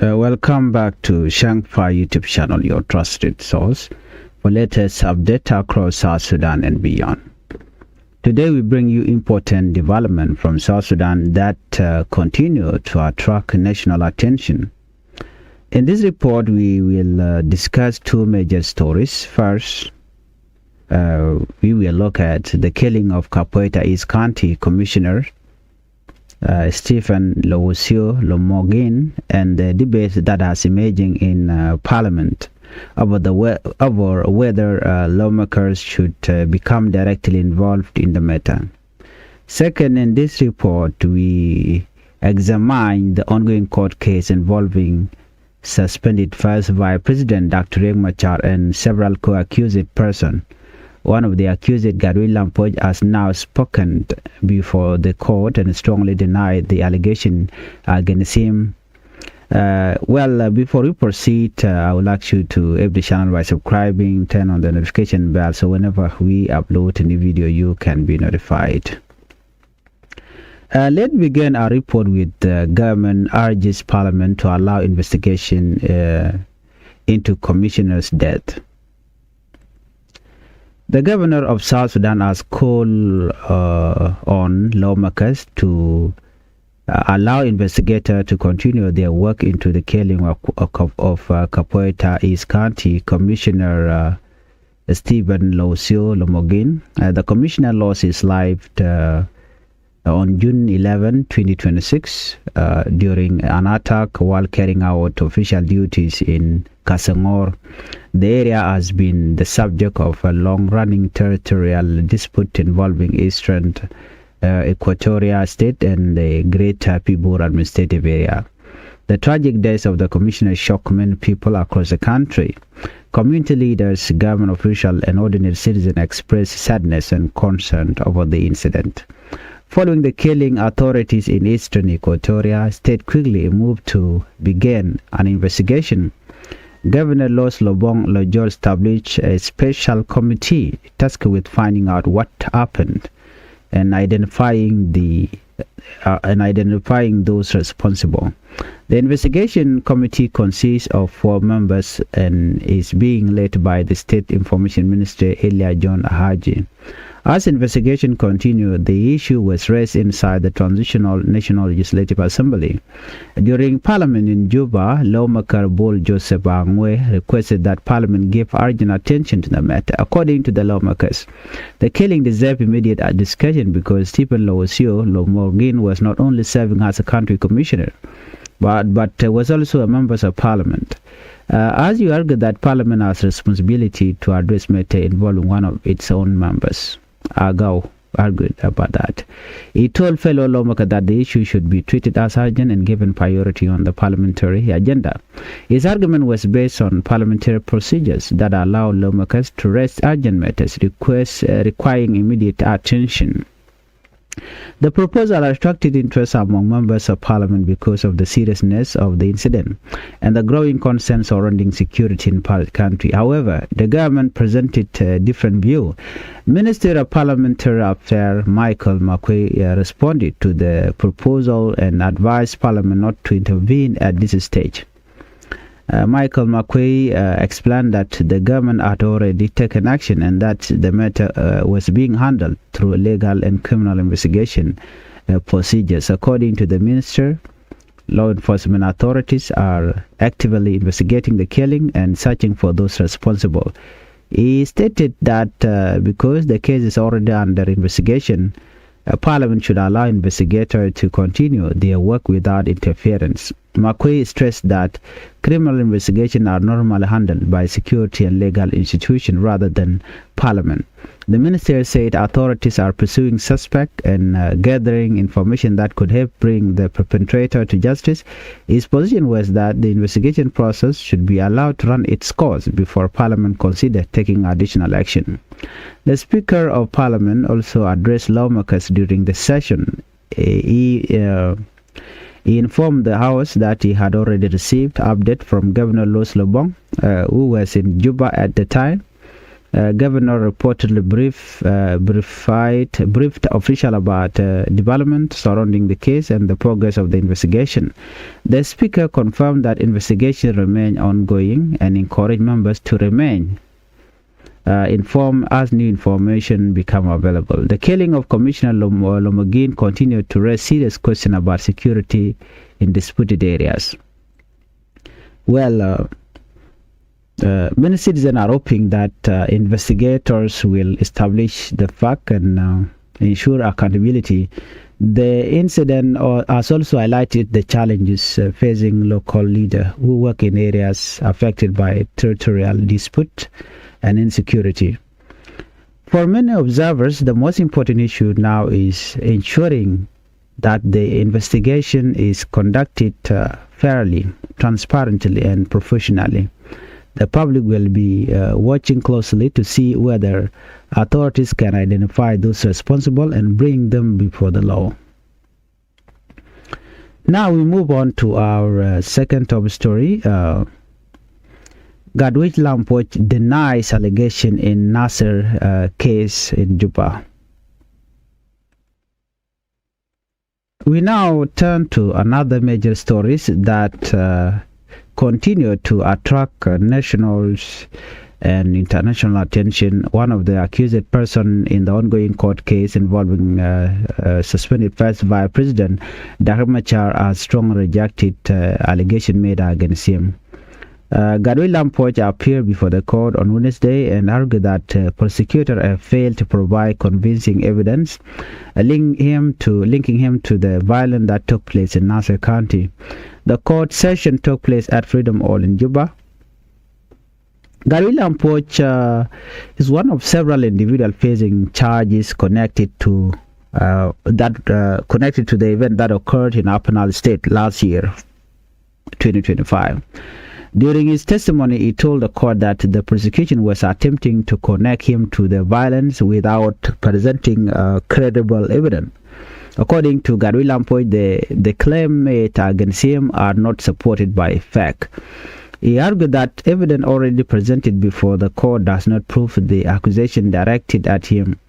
Welcome back to Changfied YouTube channel, your trusted source for latest update across South Sudan and beyond. Today we bring you important development from South Sudan that continue to attract national attention. In this report, we will discuss two major stories. First, we will look at the killing of Capoeira East County Commissioner Stephen Lowosio Lomogin and the debate that has emerging in Parliament over whether lawmakers should become directly involved in the matter. Second, in this report, we examine the ongoing court case involving suspended first Vice President Dr. Riek and several co-accused persons. One of the accused, Garui Lampoj, has now spoken before the court and strongly denied the allegation against him. Before we proceed, I would like you to help the channel by subscribing, turn on the notification bell so whenever we upload a new video, you can be notified. Let's begin our report with the government urges Parliament to allow investigation into Commissioner's death. The governor of South Sudan has called on lawmakers to allow investigators to continue their work into the killing of Capoeira East County Commissioner Stephen Lowosio Lomogin. The commissioner lost his life on June 11, 2026 during an attack while carrying out official duties in Kasangor. The area has been the subject of a long-running territorial dispute involving Eastern Equatoria State and the Greater Pibor administrative area. The tragic death of the commissioner shocked many people across the country. Community leaders, government officials, and ordinary citizens expressed sadness and concern over the incident. Following the killing, authorities in Eastern Equatoria State quickly moved to begin an investigation. Governor Los Lobong Lojol established a special committee tasked with finding out what happened and identifying those responsible. The investigation committee consists of 4 members and is being led by the State Information Minister Elia John Haji. As investigation continued, the issue was raised inside the Transitional National Legislative Assembly. During Parliament in Juba, lawmaker Bol Joseph Angwe requested that Parliament give urgent attention to the matter. According to the lawmakers, the killing deserved immediate discussion because Stephen Lowosio Lomogin was not only serving as a country commissioner, but was also a member of Parliament. As you argue that Parliament has responsibility to address matter involving one of its own members. Agao argued about that. He told fellow lawmakers that the issue should be treated as urgent and given priority on the parliamentary agenda. His argument was based on parliamentary procedures that allow lawmakers to raise urgent matters requiring immediate attention. The proposal attracted interest among members of parliament because of the seriousness of the incident and the growing concern surrounding security in the country. However, the government presented a different view. Minister of Parliamentary Affairs Michael Makwei responded to the proposal and advised Parliament not to intervene at this stage. Michael Makwei explained that the government had already taken action and that the matter was being handled through legal and criminal investigation procedures. According to the minister, law enforcement authorities are actively investigating the killing and searching for those responsible. He stated that because the case is already under investigation, Parliament should allow investigators to continue their work without interference. Makwei stressed that criminal investigations are normally handled by security and legal institutions rather than Parliament. The minister said authorities are pursuing suspects and gathering information that could help bring the perpetrator to justice. His position was that the investigation process should be allowed to run its course before Parliament consider taking additional action. The Speaker of Parliament also addressed lawmakers during the session. He informed the House that he had already received update from Governor Los Lobong, who was in Juba at the time, Governor reportedly briefed official about development surrounding the case and the progress of the investigation. The speaker confirmed that investigation remain ongoing and encouraged members to remain informed as new information become available. The killing of Commissioner Lomogin continued to raise serious questions about security in disputed areas. Well, many citizens are hoping that investigators will establish the fact and ensure accountability. The incident has also highlighted the challenges facing local leaders who work in areas affected by territorial dispute and insecurity. For many observers, the most important issue now is ensuring that the investigation is conducted fairly, transparently, and professionally. The public will be watching closely to see whether authorities can identify those responsible and bring them before the law. Now we move on to our second top story. Gadwich Lampoch denies allegation in Nasser case in Juba. We now turn to another major stories that continue to attract national and international attention. One of the accused person in the ongoing court case involving suspended first Vice President Dr. Machar has strongly rejected allegation made against him. Gadwich Lampoch appeared before the court on Wednesday and argued that prosecutor have failed to provide convincing evidence linking him to the violence that took place in Nasser County. The court session took place at Freedom Hall in Juba. Gadwich Lampoch is one of several individuals facing charges connected to the event that occurred in Upper Nile State last year, 2025. During his testimony, he told the court that the prosecution was attempting to connect him to the violence without presenting credible evidence. According to Gadwich Lampoch, the claim made against him are not supported by fact. He argued that evidence already presented before the court does not prove the accusation directed at him.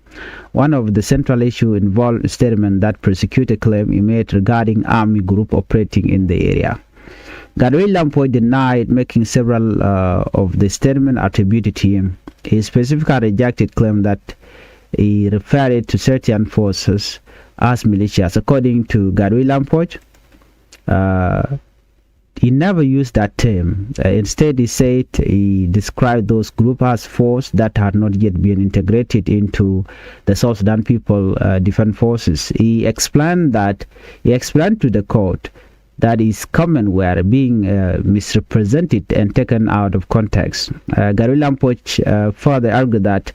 One of the central issues involved a statement that prosecutor claimed he made regarding army group operating in the area. Gadwich Lampoch denied making several of the statements attributed to him. He specifically rejected claim that he referred to certain forces as militias. According to Gadwich Lampoch, he never used that term. Instead, he said he described those groups as forces that had not yet been integrated into the South Sudan People Defense Forces. He explained to the court that his comments were being misrepresented and taken out of context. Gadwich Lampoch further argued that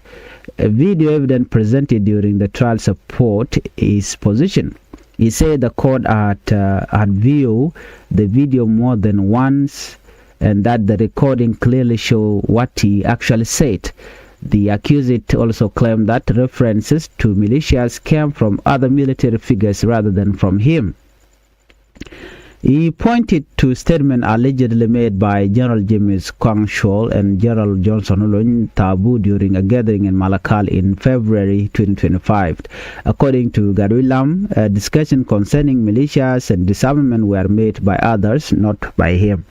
video evidence presented during the trial support his position. He said the court had viewed the video more than once and that the recording clearly showed what he actually said. The accused also claimed that references to militias came from other military figures rather than from him. He pointed to statements allegedly made by General James Kwang Shol and General Johnson Olony Tabu during a gathering in Malakal in February 2025. According to Gadwich Lam, a discussion concerning militias and disarmament were made by others, not by him.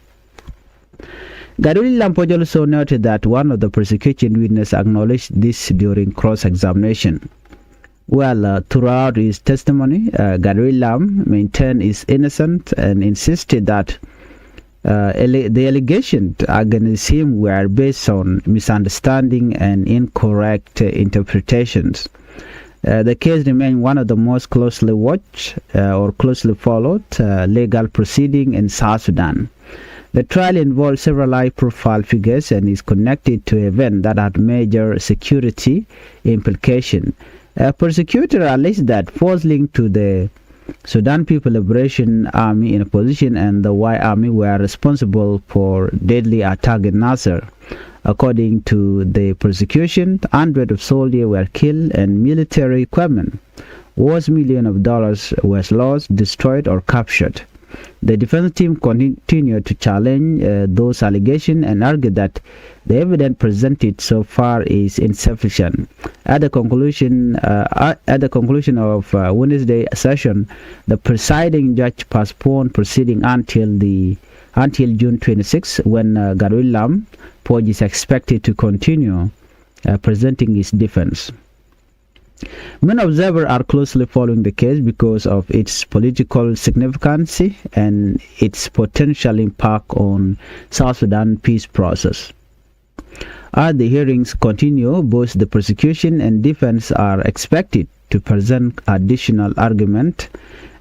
Gadwich Lampoch also noted that one of the prosecution witnesses acknowledged this during cross-examination. Well, throughout his testimony, Gadwich Lam maintained his innocence and insisted that the allegations against him were based on misunderstanding and incorrect interpretations. The case remains one of the most closely watched or closely followed legal proceedings in South Sudan. The trial involved several high-profile figures and is connected to events that had major security implications. A prosecutor alleged that forces linked to the Sudan People Liberation Army in opposition and the White Army were responsible for deadly attack in Nasser. According to the prosecution, hundreds of soldiers were killed and military equipment worth millions of dollars was lost, destroyed, or captured. The defense team continued to challenge those allegations and argued that the evidence presented so far is insufficient. At the conclusion of Wednesday session, the presiding judge postponed proceeding until June 26, when Garuilam Poj is expected to continue presenting his defense. Many observers are closely following the case because of its political significance and its potential impact on South Sudan peace process. As the hearings continue, both the prosecution and defense are expected to present additional argument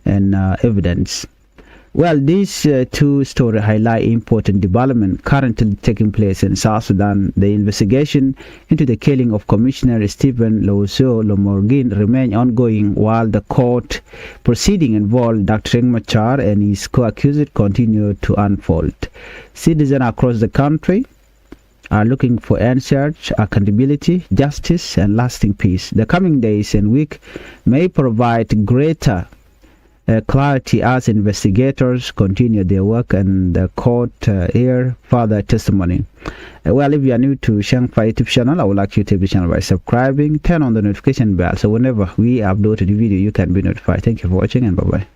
and evidence. Well, these two stories highlight important development currently taking place in South Sudan. The investigation into the killing of Commissioner Stephen Lowso Lomorgin remains ongoing, while the court proceeding involved Dr. Riek Machar and his co-accused continue to unfold. Citizens across the country are looking for answers, accountability, justice, and lasting peace. The coming days and week may provide greater clarity as investigators continue their work and the court hear further testimony. Well, if you are new to Changfied YouTube channel, I would like you to the channel by subscribing, turn on the notification bell so whenever we upload a video you can be notified. Thank you for watching and bye bye.